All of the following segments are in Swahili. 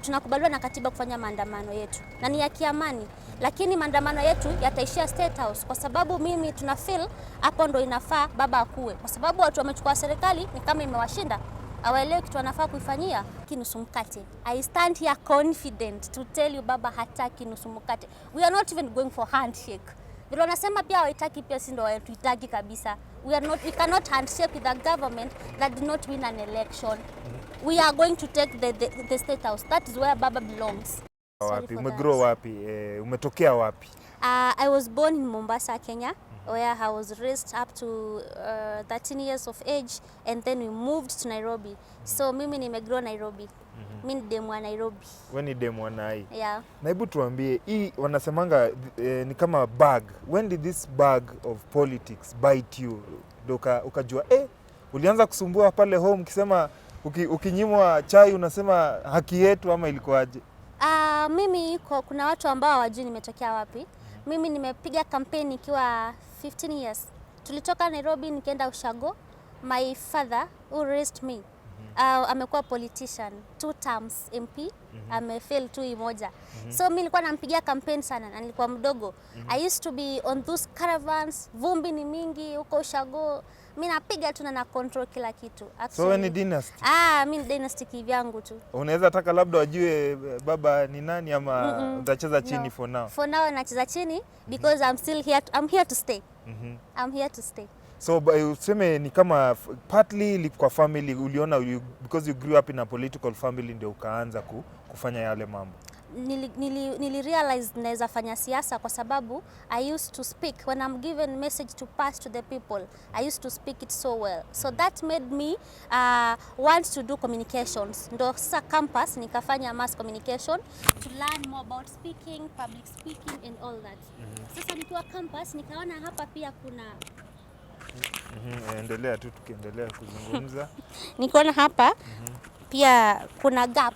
tunakubaliwa na katiba kufanya maandamano yetu na ni ya kiamani, lakini maandamano yetu yataishia State House, kwa sababu mimi tuna feel hapo ndo inafaa baba akue, kwa sababu watu wamechukua serikali ni kama imewashinda, hawaelewi kitu wanafaa kuifanyia. Nusu mkate, I stand here confident to tell you baba hataki nusu mkate. We are not even going for handshake. Vile wanasema pia hawaitaki, pia si ndo hatuitaki kabisa. We cannot handshake with a government that did not win an election. We are going to take the State House. That is where baba belongs. Wapi umegrow wapi? Umetokea wapi? I was born in Mombasa, Kenya, where I was raised up to 13 years of age, and then we moved to Nairobi. So mimi nimegrow Nairobi. Mimi ni demu wa Nairobi. Wewe ni demu wa Nai? Yeah. Na hebu tuambie, hii wanasemanga ni kama bag. When did this bag of politics bite you? Ukajua ulianza kusumbua pale home ukisema ukinyimwa chai unasema haki yetu, ama ilikuwaje? Mimi kuna watu ambao hawajui nimetokea wapi. Mimi nimepiga kampeni nikiwa 15 years. Tulitoka Nairobi nikaenda Ushago. My father who raised me amekuwa politician 2 terms MP, amefail 2 moja. So mimi nilikuwa nampigia campaign sana na nilikuwa mdogo. I used to be on those caravans, vumbi ni mingi huko Ushago. Mimi napiga tu na control kila kitu. Actually, so wewe ni dynasty? Mimi ni dynasty kivyangu tu. Unaweza taka labda wajue baba ni nani, ama utacheza chini? No. For now? For now nacheza chini because I'm still here. I'm here to stay. I'm here to stay. So useme ni kama partly kwa family uliona because you grew up in a political family ndio ukaanza kufanya yale mambo. Nili realize naweza fanya siasa kwa sababu I used to speak when I'm given message to pass to the people. I used to speak it so well. So that made me want to do communications. Ndo sasa campus nikafanya mass communication to learn more about speaking, public speaking and all that. Sasa nikiwa campus nikaona hapa pia kuna endelea tu tukiendelea kuzungumza. Nikaona hapa pia kuna gap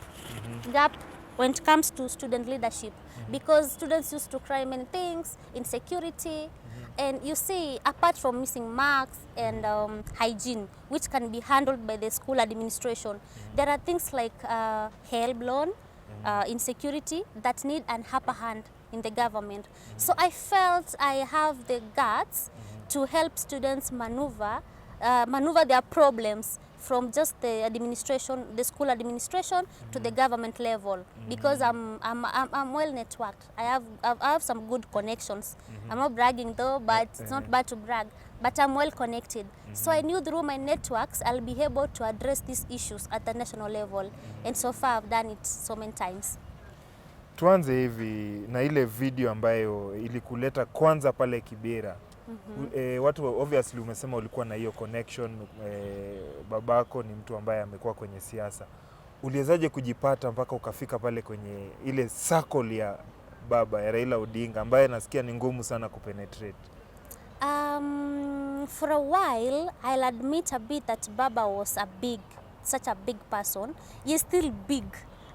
when it comes to student leadership, because students used to cry many things, insecurity, and you see, apart from missing marks and hygiene, which can be handled by the school administration, there are things like hell blown, insecurity that need an upper hand in the government. So I felt I have the guts to help students maneuver their problems from just the administration, the school administration, to the government level, because I'm well networked. I have some good connections. I'm not bragging though, but it's not bad to brag. But I'm well connected. So I knew through my networks I'll be able to address these issues at the national level, and so far I've done it so many times. Tuanze hivi na ile video ambayo ilikuleta kwanza pale Kibera. Watu obviously umesema ulikuwa na hiyo connection, babako ni mtu ambaye amekuwa kwenye siasa. Uliwezaje kujipata mpaka ukafika pale kwenye ile circle ya baba ya Raila Odinga ambaye nasikia ni ngumu sana kupenetrate? For a while I'll admit a bit that baba was such a big person. He's still big.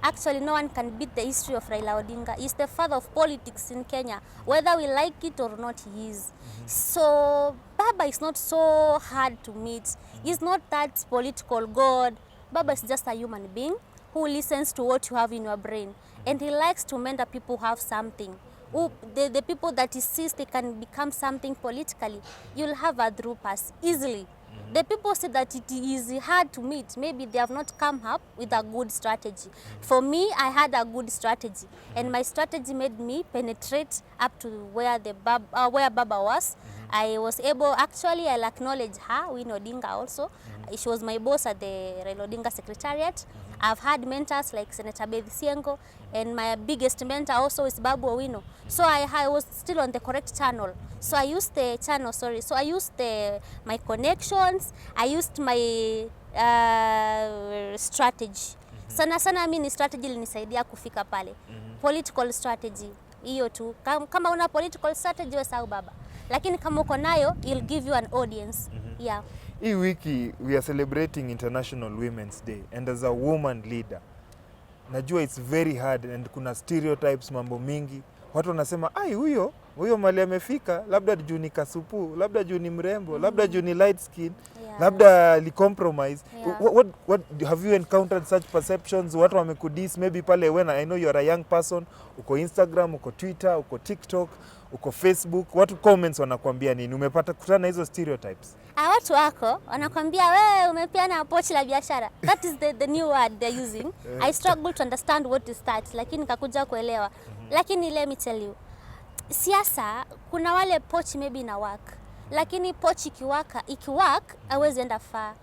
Actually, no one can beat the history of Raila Odinga. He's the father of politics in Kenya. Whether we like it or not, he is. So, Baba is not so hard to meet. He's not that political god. Baba is just a human being who listens to what you have in your brain. And he likes to mentor people who have something. The people that he sees they can become something politically, you'll have a through pass easily. The people say that it is hard to meet. Maybe they have not come up with a good strategy. For me, I had a good strategy, and my strategy made me penetrate up to where Baba was. I was able, actually, I'll acknowledge her, Winnie Odinga also. She was my boss at the Raila Odinga Secretariat. I've had mentors like Senator Tabitha, and my biggest mentor also is Babu Owino. So I was still on the correct channel. So I used the channel, sorry. So I used my connections, I used my strategy. Sana mimi strategy ilinisaidia kufika pale. Political strategy, hiyo tu. Kama una political strategy wewe sawa baba. Lakini kama uko nayo, it'll give you an audience. Yeah. Hii wiki we are celebrating International Women's Day, and as a woman leader, najua it's very hard and kuna stereotypes mambo mingi. Watu wanasema, huyo huyo mali amefika, labda juu ni kasupu, labda juu ni mrembo, labda juu ni light skin, labda li compromise. What have you encountered such perceptions? Watu wamekudis maybe pale when I know you are a young person, uko Instagram, uko Twitter, uko TikTok, uko Facebook, watu comments wanakuambia nini? Umepata kutana na hizo stereotypes? Watu wako wanakuambia wewe umepeana pochi la biashara. That is the new word they're using. I struggle to understand what is that, lakini nikakuja kuelewa. Lakini let me tell you, siasa kuna wale pochi maybe na work, lakini pochi ikiwork hawezi enda far.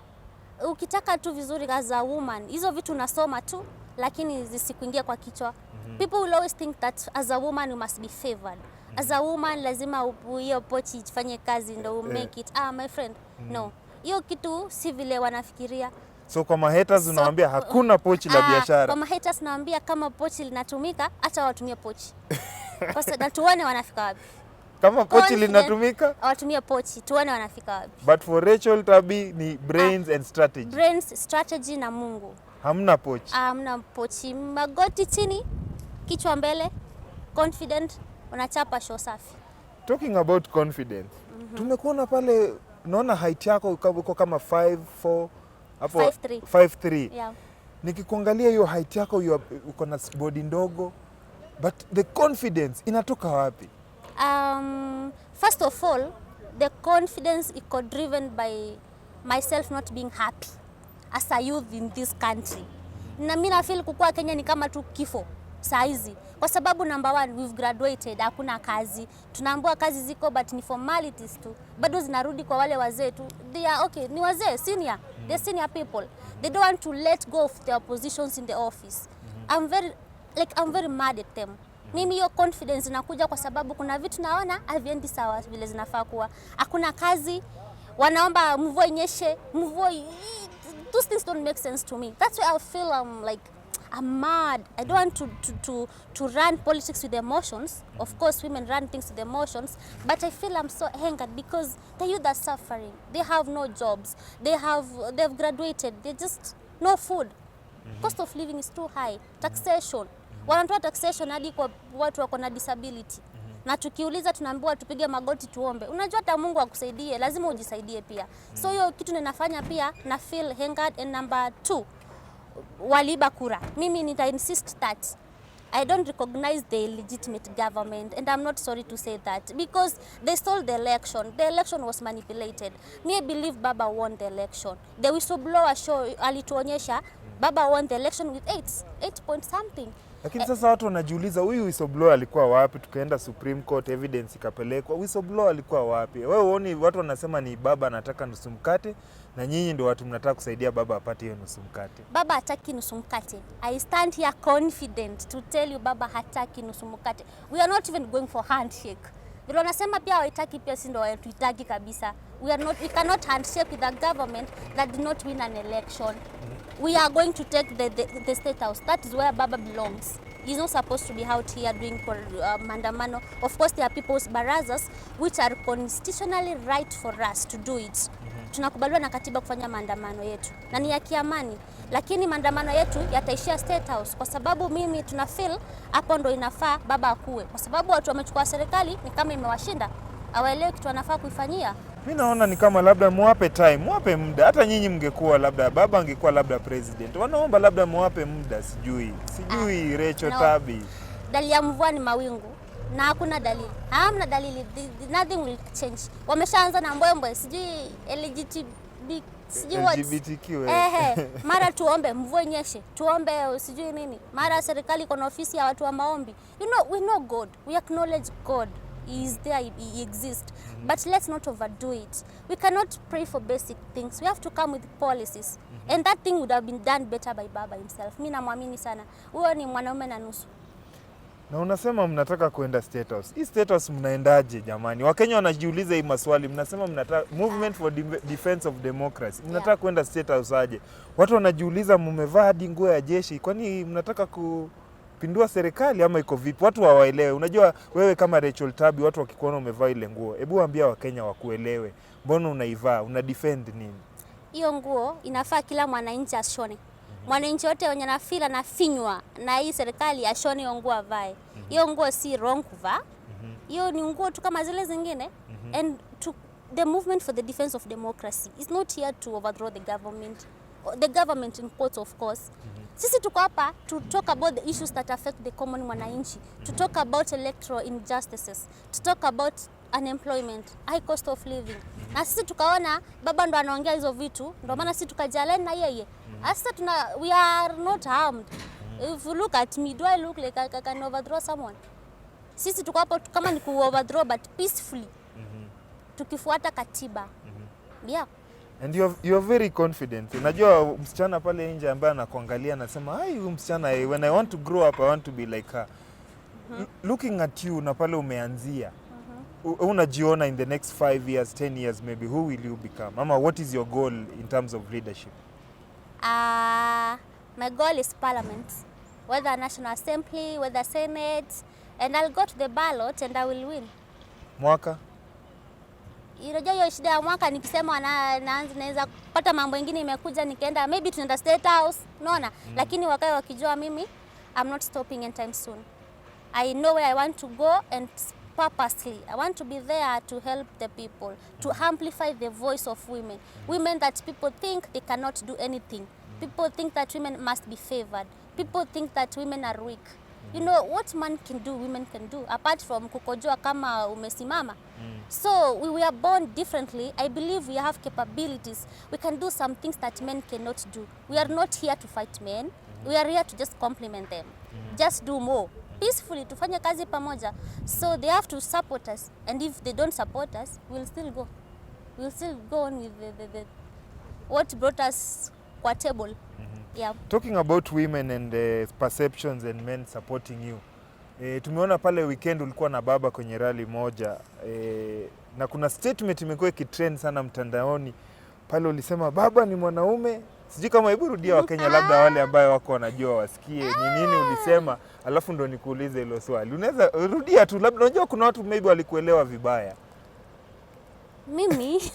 Ukitaka tu vizuri as a woman, hizo vitu unasoma tu lakini zisikuingia kwa kichwa. People will always think that as a woman you must be favored. As a woman lazima hiyo pochi ifanye kazi ndio make it. My friend, no. Hiyo kitu si vile wanafikiria. So kwa haters unawaambia hakuna pochi la biashara. Kwa haters nawaambia kama pochi linatumika hata watumie pochi. Kwa sababu tuone wanafika wapi. Kama pochi linatumika watumie pochi, tuone wanafika wapi. But for Rachel Tabi ni brains and strategy. Brains, strategy na Mungu. Hamna pochi. Hamna pochi. Magoti chini, kichwa mbele, confident, unachapa show safi. Talking about confidence. Tumekuona pale, naona height yako uko kama 5'4", hapo 5'3". Yeah. Nikikuangalia hiyo height yako uko na body ndogo, but the confidence inatoka wapi? First of all, the confidence is driven by myself not being happy as a youth in this country. Na mimi na feel kukua Kenya ni kama tu kifo saa hizi. Kwa sababu number one, we've graduated, hakuna kazi. Tunaambiwa kazi ziko but ni formalities tu. Bado zinarudi kwa wale wazee tu. They are okay, ni wazee, senior. They're senior people. They don't want to let go of their positions in the office. I'm very mad at them. Mimi hiyo confidence inakuja kwa sababu kuna vitu naona haviendi sawa vile zinafaa kuwa. Hakuna kazi, wanaomba mvua inyeshe, those things don't make sense to me. That's why I feel I'm mad. I don't want to run politics with emotions. Of course, women run things with emotions, but I feel I'm so angered because the youth are suffering. They have no jobs. They've graduated. They just no food. Cost of living is too high. Taxation. Wanatoa taxation hadi kwa watu wako na disability. Na tukiuliza tunaambiwa tupige magoti tuombe. Unajua hata Mungu akusaidie, lazima ujisaidie pia. So hiyo kitu ninafanya pia na feel angered. And number 2, waliba kura. Mimi nita insist that I don't recognize the legitimate government, and I'm not sorry to say that, because they stole the election. The election was manipulated. Me, I believe Baba won the election. The whistleblower show alituonyesha Baba won the election with 8 point something. Lakini sasa watu wanajiuliza huyu whistleblower alikuwa wapi? Tukaenda Supreme Court, evidence ikapelekwa. Whistleblower alikuwa wapi? Wewe uone watu wanasema ni baba anataka nusu mkate na nyinyi ndio watu mnataka kusaidia baba apate hiyo nusu mkate. Baba hataki nusu mkate. I stand here confident to tell you baba hataki nusu mkate. We are not even going for handshake. Vile wanasema pia haitaki pia si ndio tuitaki kabisa. We cannot handshake with a government that did not win an election. We are going to take the state house. That is where Baba belongs. He's not supposed to be out here doing maandamano. Of course, there are people's barazas which are constitutionally right for us to do it. Tunakubaliwa na katiba kufanya maandamano yetu na ni ya kiamani, lakini maandamano yetu yataishia state house kwa sababu mimi tuna feel hapo ndo inafaa baba akue, kwa sababu watu wamechukua serikali ni kama imewashinda, hawaelewi kitu wanafaa kuifanyia. Mimi naona ni kama labda muwape time, muwape muda. Hata nyinyi mngekuwa labda baba angekuwa labda president, wanaomba labda muwape muda. Sijui Rachel Tabi. Dalili ya mvua ni mawingu na hakuna dalili. Hamna dalili. Nothing will change. Wameshaanza na mbwembwe, sijui LGBTQ. Mara tuombe mvua inyeshe, tuombe sijui nini. Mara serikali iko na ofisi ya watu wa maombi. We know God. We acknowledge God. He is there, he exists. But let's not overdo it. We cannot pray for basic things. We have to come with policies. And that thing would have been done better by Baba himself. Mimi namwamini sana. Huyo ni mwanaume na nusu. Na unasema mnataka kuenda state house. Hii state house mnaendaje jamani? Wakenya wanajiuliza hii maswali. Mnasema mnataka movement for defense of democracy. Mnataka kuenda state house aje? Watu wanajiuliza mmevaa hadi nguo ya jeshi. Kwani mnataka kupindua serikali ama iko vipi? Watu hawaelewe. Unajua wewe kama Rachel Tabi, watu wakikuona umevaa ile nguo, hebu waambia Wakenya wakuelewe. Mbona unaivaa? Una defend nini? Hiyo nguo inafaa kila mwananchi ashone. Mwananchi wote wenye nafila na finywa na hii serikali ashone hiyo nguo avae. Hiyo nguo si wrong kuvaa. hiyo ni nguo tu kama zile zingine. And the movement for the defense of democracy is not here to overthrow the government in quotes, of course. Sisi tuko hapa to talk about the issues that affect the common mwananchi, to talk about electoral injustices, to talk about unemployment, high cost of living. Na sisi tukaona baba ndo anaongea hizo vitu, ndo maana sisi tukajalena na yeye. Sasa we are not harmed. If you look at me, do I look like I can overthrow someone? Sisi tuko hapa kama ni ku overthrow but peacefully. Tukifuata katiba. Yeah. And you are very confident. Unajua msichana pale nje ambaye anakuangalia anasema, "Ai, huyu msichana, when I want to grow up I want to be like her." Looking at you na pale umeanzia. Unajiona in the next 5 years, 10 years maybe, who will you become? Ama what is your goal in terms of leadership? My goal is parliament. Whether National Assembly, whether Senate, and I'll go to the ballot and I will win. Mwaka? Unajua hiyo shida ya mwaka nikisema naweza kupata mambo mengine imekuja nikaenda maybe tunaenda State House, unaona? Lakini wakae wakijua mimi I'm not stopping anytime soon. I know where I want to go and purposely I want to be there to help the people, to amplify the voice of women. Women that people think they cannot do anything. People think that women must be favored. People think that women are weak. You know, what man can do, women can do, apart from kukojua kama umesimama. So we were born differently. I believe we have capabilities. We can do some things that men cannot do. We are not here to fight men. We are here to just complement them. Just do more. Peacefully, tufanye kazi pamoja. So they have to support us. And if they don't support us, we'll still go. We'll still go on with the what brought us kwa table. Yeah. Talking about women and perceptions and men supporting you. Tumeona pale weekend ulikuwa na baba kwenye rally moja. Na kuna statement imekuwa ikitrend sana mtandaoni. Pale ulisema baba ni mwanaume. Sijui kama hebu rudia Wakenya labda wale ambao wako wanajua wasikie. Ni nini ulisema? Alafu ndo nikuulize hilo swali. Unaweza rudia tu, labda unajua kuna watu maybe walikuelewa vibaya. Mimi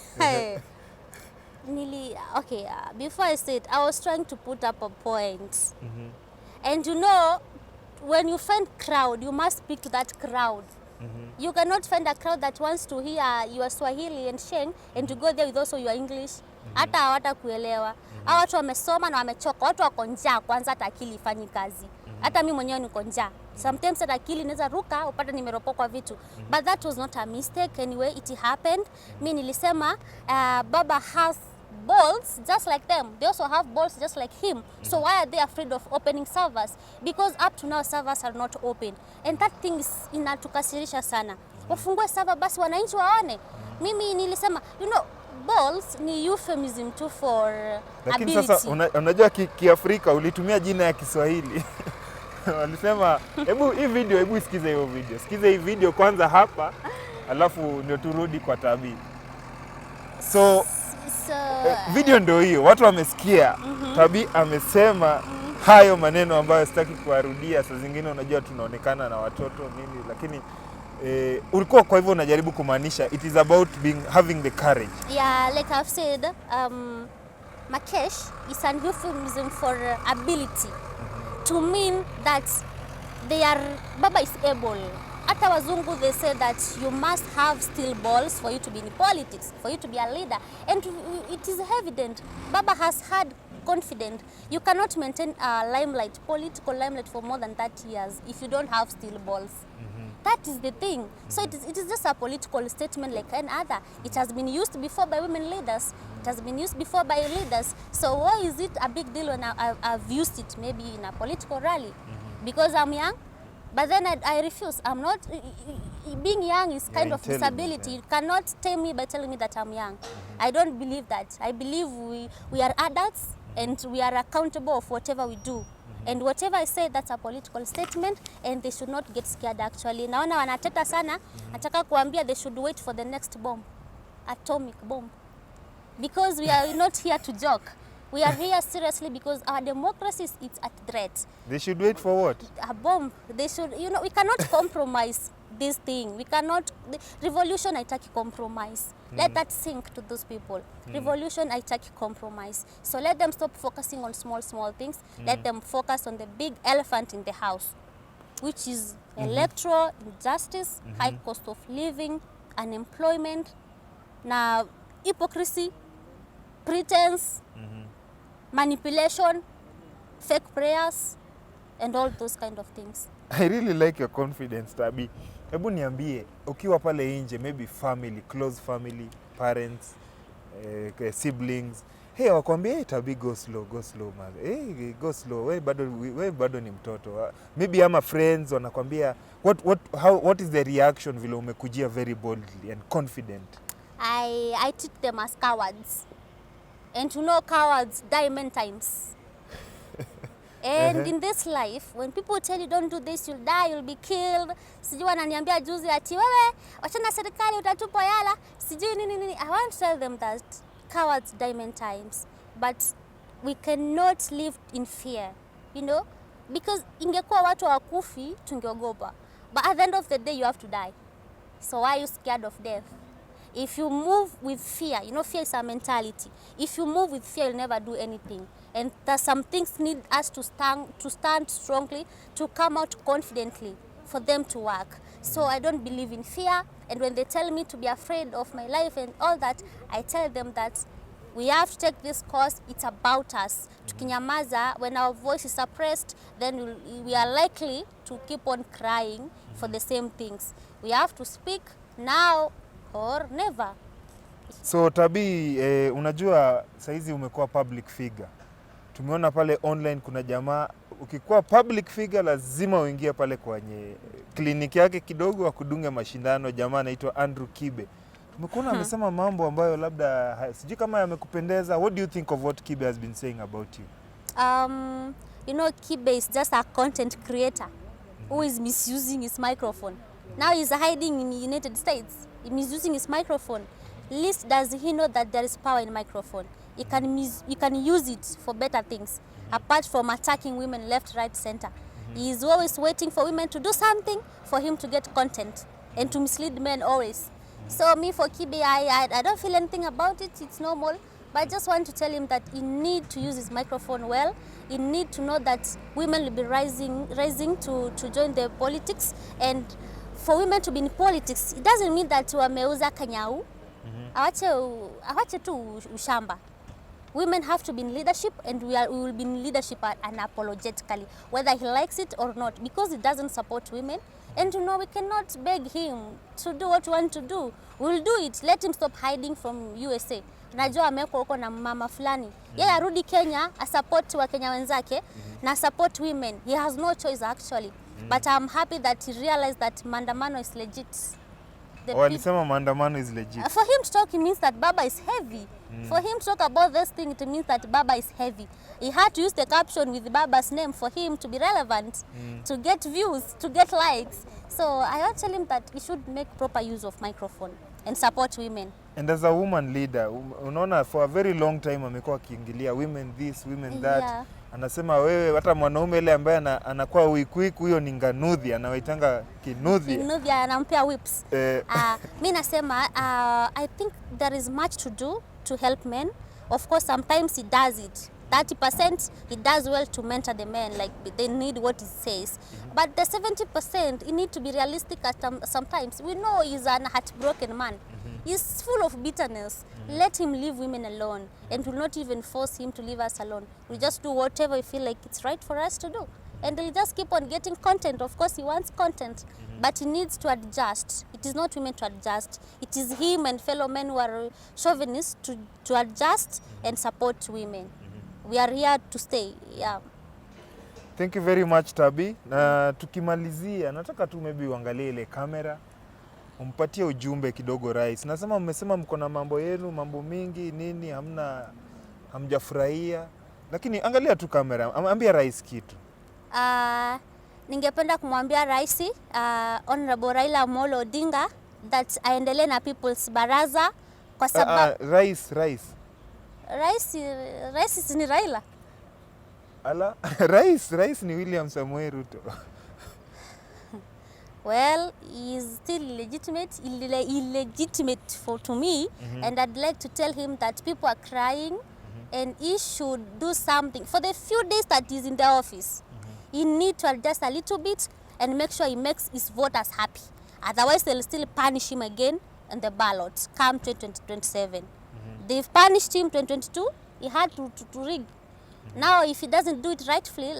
okay, before I said, I was trying to put up a point. And you know, when you find crowd, you must speak to that crowd. You cannot find a crowd that wants to hear your Swahili and Sheng and to go there with also your English. Hata hawata kuelewa. Hao watu wamesoma na wamechoka. Watu wako njaa kwanza, hata akili ifanyi kazi. Hata mimi mwenyewe niko njaa. Sometimes hata akili inaweza ruka upate nimeropokwa vitu. But that was not a mistake anyway, it happened. Mimi nilisema baba has balls just like them. They also have balls just like him. So why are they afraid of opening servers? Because up to now servers are not open. And that thing is inatukasirisha sana. Wafungue server basi wananchi waone. Mimi nilisema, you know, balls ni euphemism tu for lakini ability. Sasa unajua Kiafrika ulitumia jina ya Kiswahili. Walisema hebu hii video, hebu sikiza hiyo video. Sikiza hii video kwanza hapa, alafu ndio turudi kwa Tabi. So video ndio hiyo, watu wamesikia. Tabi amesema hayo maneno ambayo sitaki kuarudia. Saa zingine unajua tunaonekana na watoto nini, lakini ulikuwa kwa hivyo unajaribu kumaanisha it is about having the courage. Yeah, like I've said, Makesh is an euphemism for ability. To mean that baba is able. Hata wazungu, they say that you must have steel balls for you to be in politics, for you to be a leader. And it is evident, baba has had confidence. You cannot maintain a political limelight for more than 30 years if you don't have steel balls. That is the thing. So it is just a political statement like any other. It has been used before by women leaders. It has been used before by leaders. So why is it a big deal when I've used it maybe in a political rally? Because I'm young? But then I refuse. I'm not. Being young is kind of disability. You cannot tame me by telling me that I'm young. I don't believe that. I believe we are adults and we are accountable of whatever we do. And whatever I say, that's a political statement, and they should not get scared actually. Naona wanateta sana, nataka kuambia they should wait for the next bomb, atomic bomb. Because we are not here to joke. We are here seriously because our democracy is at threat. They should wait for what? A bomb. They should, you know, we cannot compromise this thing. We cannot, revolution haitaki compromise. Let that sink to those people. Revolution haitaki compromise. So let them stop focusing on small things. Let them focus on the big elephant in the house. which is electoral injustice, high cost of living, unemployment, na hypocrisy, pretense, manipulation, fake prayers, and all those kind of things. I really like your confidence, Tabi. Hebu niambie, ukiwa pale nje, maybe family, close family, parents, siblings, hey, wakwambia, hey, Tabi, go slow, man. Hey, go slow, we bado ni mtoto. Maybe ama friends wanakwambia, what is the reaction vile umekujia very boldly and confident? I treat them as cowards. And to know cowards die many times. And in this life, when people tell you don't do this, you'll die, you'll be killed. Sijui wananiambia juzi ati wewe, wachana serikali utatupwa yala. Sijui nini. I want to tell them that cowards die many times. But we cannot live in fear, you know? Because ingekuwa watu wakufi, tungeogopa. But at the end of the day, you have to die. So why are you scared of death? If you move with fear, you know, fear is a mentality. If you move with fear, you'll never do anything. And there's some things need us to stand strongly, to come out confidently for them to work. So I don't believe in fear. And when they tell me to be afraid of my life and all that, I tell them that we have to take this course. It's about us. Tukinyamaza, when our voice is suppressed, then we are likely to keep on crying for the same things. We have to speak now or never. So Tabi, unajua saizi umekuwa public figure. Tumeona pale online kuna jamaa, ukikuwa public figure lazima uingie pale kwenye kliniki yake kidogo akudunge mashindano. Jamaa anaitwa Andrew Kibe. Tumekuona amesema mambo ambayo labda sijui kama yamekupendeza. What do you think of what Kibe has been saying about you? You know, Kibe is just a content creator who is misusing his microphone. Now he's hiding in the United States. He's misusing his microphone. Least does he know that there is power in microphone. You can use it for better things, apart from attacking women left, right, center. He is always waiting for women to do something for him to get content and to mislead men always. So me, for Kibe, I don't feel anything about it. It's normal. But I just want to tell him that he need to use his microphone well. He need to know that women will be rising to join the politics. And for women to be in politics, it doesn't mean that wameuza kanyau. Awache tu ushamba. Women have to be in leadership, and we will be in leadership unapologetically, whether he likes it or not, because it doesn't support women. And you know, we cannot beg him to do what we want to do. We'll do it. Let him stop hiding from USA. Najua ameko huko na mama fulani. Yeye arudi Kenya, support wa Kenya wenzake, na support women. He has no choice actually. But I'm happy that he realized that maandamano is legit. Alisema maandamano is legit. For him to talk, it means that Baba is heavy. For him to talk about this thing, it means that Baba is heavy. He had to use the caption with Baba's name for him to be relevant, to get views, to get likes. So I want to tell him that he should make proper use of microphone and support women. And as a woman leader, unaona for a very long time amekuwa akiingilia women this, women that. Yeah. Anasema wewe hata mwanaume ile ambaye anakuwa weak huyo ni nganudhi, anawaitanga kinudhi. Kinudhi anampea whips. Mimi nasema I think there is much to do to help men. Of course sometimes he does it. 30% he does well to mentor the men, like they need what he says. But the 70% he need to be realistic at sometimes. We know he's a heartbroken man. He's full of bitterness. Let him leave women alone, and we'll not even force him to leave us alone. We'll just do whatever we feel like it's right for us to do. And he'll just keep on getting content. Of course, he wants content, but he needs to adjust. It is not women to adjust. It is him and fellow men who are chauvinists to adjust and support women. We are here to stay. Yeah. Thank you very much, Tabi. Na tukimalizia, nataka tu maybe uangalie ile kamera. Umpatie ujumbe kidogo rais. Nasema mmesema mko na mambo yenu, mambo mingi, nini, hamjafurahia. Lakini angalia tu kamera, ambia rais kitu. Ningependa kumwambia rais, Honorable Raila Amolo Odinga, that aendelee na People's Baraza kwa sababu rais ni Raila. Ala, rais ni William Samoei Ruto. Well, he is still illegitimate to me, and I'd like to tell him that people are crying, and he should do something. For the few days that he's in the office, he need to adjust a little bit and make sure he makes his voters happy. Otherwise, they'll still punish him again in the ballot come 2027. They've punished him 2022. He had to rig. Now, if he doesn't do it rightfully,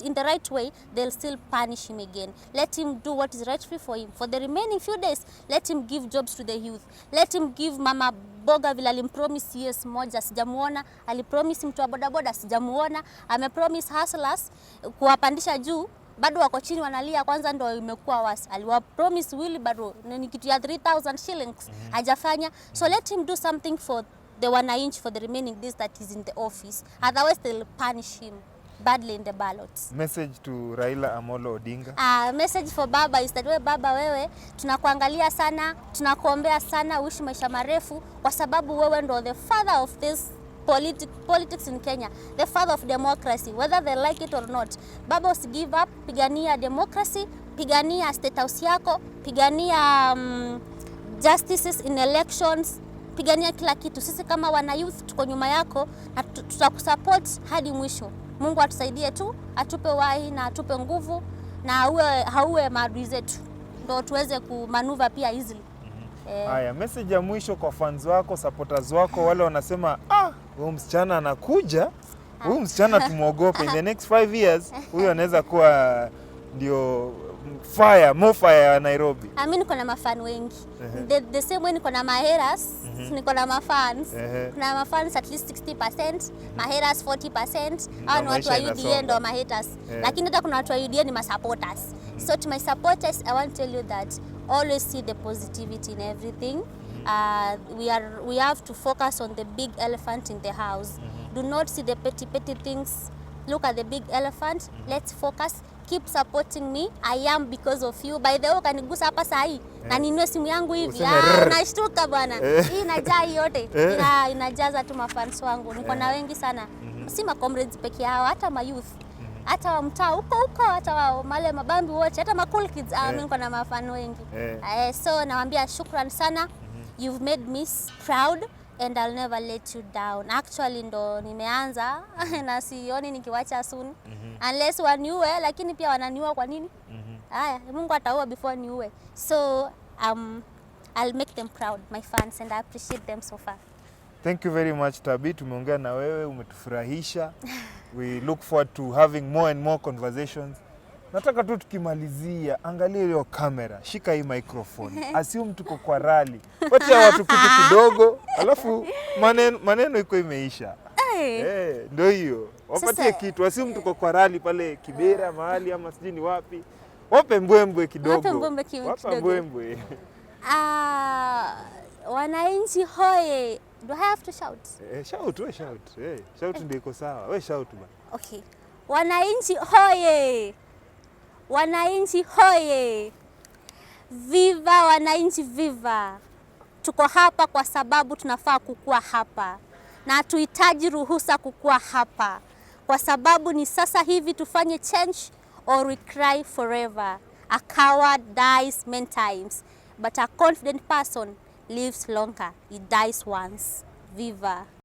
in the right way, they'll still punish him again. Let him do what is rightful for him. For the remaining few days, let him give jobs to the youth. Let him give Mama Boga vile alimpromise yes moja, sijamuona. Alipromise mtu wa bodaboda, sijamuona. Amepromise hustlers kuwapandisha juu, bado wako chini wanalia, kwanza ndo imekuwa wasi. Aliwapromise Willy bado ni kitu ya 3,000 shillings. Hajafanya. So let him do something for the wananchi for the remaining days that he's in the office. Otherwise, they'll punish him badly in the ballots. Message to Raila Amolo Odinga. Message for Baba is that Baba, wewe tunakuangalia sana, tunakuombea sana, uishi maisha marefu kwa sababu wewe ndo the father of this politics in Kenya, the father of democracy, whether they like it or not. Baba, usi give up, pigania democracy, pigania state house yako, pigania justices in elections, pigania kila kitu. Sisi kama wana youth tuko nyuma yako na tutakusupport hadi mwisho. Mungu atusaidie tu, atupe wahi na atupe nguvu na hauwe maadui zetu, ndio tuweze kumanuva pia easily. Haya, message ya mwisho kwa fans wako, supporters wako, wale wanasema huyu msichana anakuja, huyu msichana tumuogope, in the next 5 years huyu anaweza kuwa ndio more fire ya Nairobi. Mimi niko na mafan wengi. The same way niko na maheras, niko na mafans. Kuna mafans at least 60%, maheras 40%, au ni watu wa UDA ndo mahaters. Lakini hata kuna watu wa UDA ni masupporters. So to my supporters, I want to tell you that always see the positivity in everything. We have to focus on the big elephant in the house. Do not see the petty things. Look at the big elephant. Let's focus. Keep supporting me. I am because of you. By the way, kanigusa hapa saa hii na ninue simu yangu hivi. Nashtuka bwana. Hii inajaa yote. Inajaza tu mafans wangu. Niko na wengi sana. Si ma comrades peke yao, hata ma youth. Hata wa mtaa huko, hata wa male mabambi wote, hata ma cool kids. Mimi niko na mafan wengi. So nawaambia shukran sana. You've made me proud and I'll never let you down. Actually ndo nimeanza na sioni nikiwacha soon. Unless waniue, lakini pia wananiua kwa nini? Haya, Mungu ataua before niue. So I'll make them proud, my fans, and I appreciate them so far. Thank you very much, Tabi. Tumeongea na wewe, umetufurahisha. We look forward to having more and more conversations. Nataka tu tukimalizia, angalia hiyo kamera, shika hii microphone. Assume tuko kwa rally. Wacha watu kitu kidogo, alafu maneno iko imeisha. Ndio hiyo. Wapatie kitu, assume tuko kwa rally pale Kibera mahali ama sijui ni wapi. Wape mbwembwe kidogo. Wape mbwembwe. Wananchi hoye. Do I have to shout? Shout. Shout ndio iko sawa. Wewe shout bana. Okay. Wananchi hoye. Wananchi hoye. Viva wananchi, viva. Tuko hapa kwa sababu tunafaa kukua hapa. Na tuhitaji ruhusa kukua hapa. Kwa sababu ni sasa hivi tufanye change or we cry forever. A coward dies many times, but a confident person lives longer. He dies once. Viva.